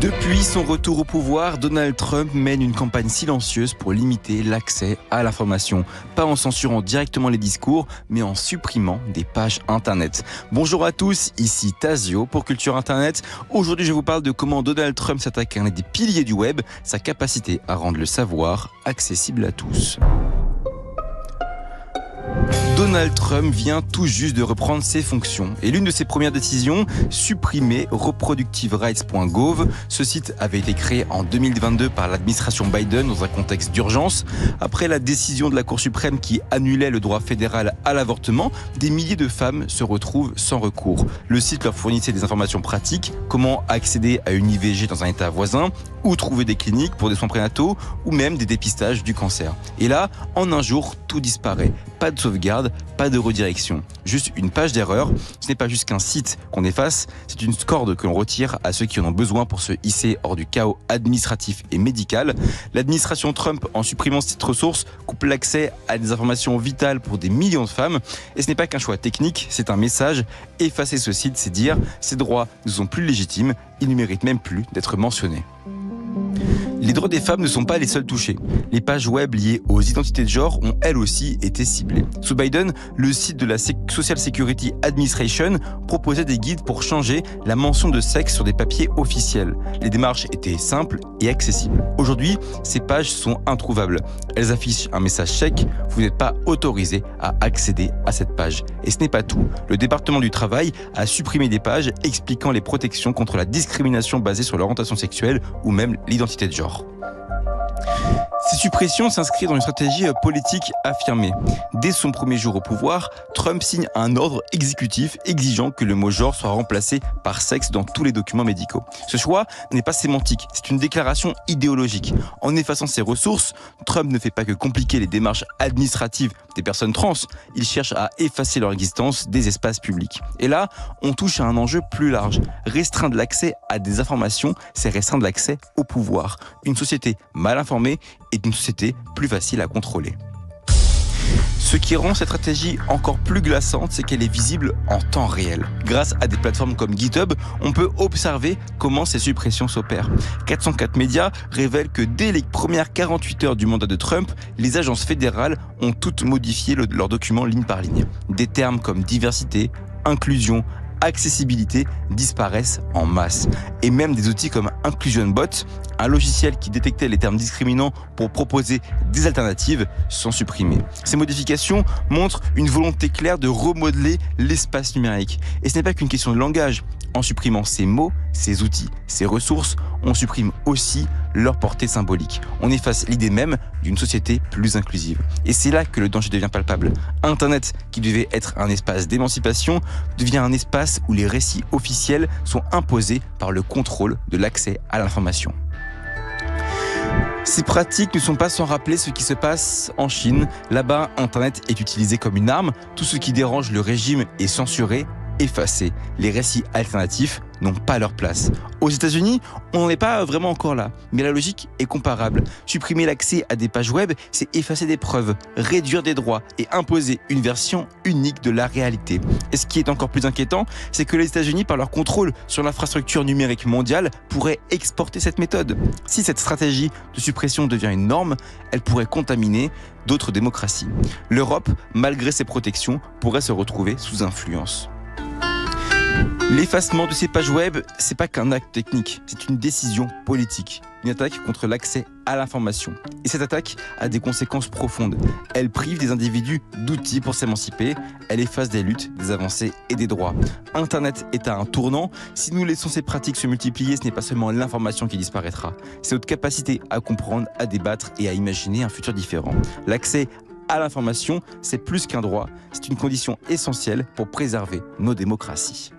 Depuis son retour au pouvoir, Donald Trump mène une campagne silencieuse pour limiter l'accès à l'information. Pas en censurant directement les discours, mais en supprimant des pages Internet. Bonjour à tous, ici Tazio pour Culture Internet. Aujourd'hui, je vous parle de comment Donald Trump s'attaque à un des piliers du web, sa capacité à rendre le savoir accessible à tous. Donald Trump vient tout juste de reprendre ses fonctions et l'une de ses premières décisions, supprimer reproductiverights.gov. Ce site avait été créé en 2022 par l'administration Biden dans un contexte d'urgence. Après la décision de la Cour suprême qui annulait le droit fédéral à l'avortement, des milliers de femmes se retrouvent sans recours. Le site leur fournissait des informations pratiques, comment accéder à une IVG dans un état voisin, où trouver des cliniques pour des soins prénataux ou même des dépistages du cancer. Et là, en un jour, tout disparaît. Pas de sauvegarde, pas de redirection. Juste une page d'erreur. Ce n'est pas juste qu'un site qu'on efface, c'est une corde que l'on retire à ceux qui en ont besoin pour se hisser hors du chaos administratif et médical. L'administration Trump, en supprimant cette ressource, coupe l'accès à des informations vitales pour des millions de femmes. Et ce n'est pas qu'un choix technique, c'est un message. Effacer ce site, c'est dire ces droits ne sont plus légitimes, ils ne méritent même plus d'être mentionnés. Les droits des femmes ne sont pas les seuls touchés. Les pages web liées aux identités de genre ont elles aussi été ciblées. Sous Biden, le site de la Social Security Administration proposait des guides pour changer la mention de sexe sur des papiers officiels. Les démarches étaient simples et accessibles. Aujourd'hui, ces pages sont introuvables. Elles affichent un message chèque, vous n'êtes pas autorisé à accéder à cette page. Et ce n'est pas tout. Le département du travail a supprimé des pages expliquant les protections contre la discrimination basée sur l'orientation sexuelle ou même l'identité de genre. Ces suppressions s'inscrivent dans une stratégie politique affirmée. Dès son premier jour au pouvoir, Trump signe un ordre exécutif exigeant que le mot genre soit remplacé par sexe dans tous les documents médicaux. Ce choix n'est pas sémantique, c'est une déclaration idéologique. En effaçant ces ressources, Trump ne fait pas que compliquer les démarches administratives des personnes trans, il cherche à effacer leur existence des espaces publics. Et là, on touche à un enjeu plus large. Restreindre l'accès à des informations, c'est restreindre l'accès au pouvoir. Une société mal informée est une société plus facile à contrôler. Ce qui rend cette stratégie encore plus glaçante, c'est qu'elle est visible en temps réel. Grâce à des plateformes comme GitHub, on peut observer comment ces suppressions s'opèrent. 404 médias révèlent que dès les premières 48 heures du mandat de Trump, les agences fédérales ont toutes modifié leurs documents ligne par ligne. Des termes comme diversité, inclusion, accessibilité disparaissent en masse. Et même des outils comme InclusionBot, un logiciel qui détectait les termes discriminants pour proposer des alternatives, sont supprimés. Ces modifications montrent une volonté claire de remodeler l'espace numérique. Et ce n'est pas qu'une question de langage. En supprimant ces mots, ces outils, ces ressources, on supprime aussi leur portée symbolique. On efface l'idée même d'une société plus inclusive. Et c'est là que le danger devient palpable. Internet, qui devait être un espace d'émancipation, devient un espace où les récits officiels sont imposés par le contrôle de l'accès à l'information. Ces pratiques ne sont pas sans rappeler ce qui se passe en Chine. Là-bas, Internet est utilisé comme une arme. Tout ce qui dérange le régime est censuré, effacé. Les récits alternatifs n'ont pas leur place. Aux États-Unis, on n'en est pas vraiment encore là, mais la logique est comparable. Supprimer l'accès à des pages web, c'est effacer des preuves, réduire des droits et imposer une version unique de la réalité. Et ce qui est encore plus inquiétant, c'est que les États-Unis, par leur contrôle sur l'infrastructure numérique mondiale, pourraient exporter cette méthode. Si cette stratégie de suppression devient une norme, elle pourrait contaminer d'autres démocraties. L'Europe, malgré ses protections, pourrait se retrouver sous influence. L'effacement de ces pages web, c'est pas qu'un acte technique, c'est une décision politique, une attaque contre l'accès à l'information. Et cette attaque a des conséquences profondes. Elle prive des individus d'outils pour s'émanciper, elle efface des luttes, des avancées et des droits. Internet est à un tournant. Si nous laissons ces pratiques se multiplier, ce n'est pas seulement l'information qui disparaîtra, c'est notre capacité à comprendre, à débattre et à imaginer un futur différent. L'accès à l'information, c'est plus qu'un droit, c'est une condition essentielle pour préserver nos démocraties.